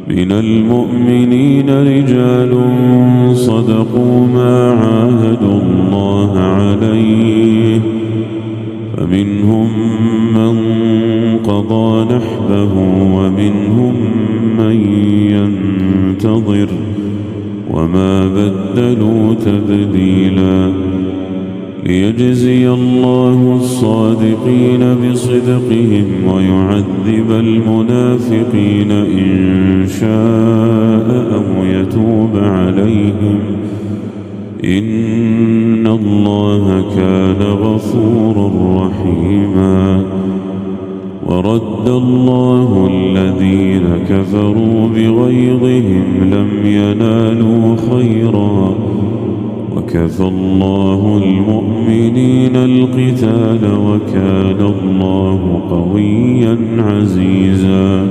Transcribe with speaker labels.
Speaker 1: من المؤمنين رجال صدقوا ما عاهدوا الله عليه فمنهم من قضى نحبه ومنهم من ينتظر وما بدلوا تبديلا ليجزي الله الصادقين بصدقهم ويعذب المنافقين إن شاء أو يتوب عليهم إن الله كان غفورا رحيما ورد الله الذين كفروا بغيظهم لم ينالوا خيرا وكفى الله المؤمنين القتال وكان الله قويا عزيزا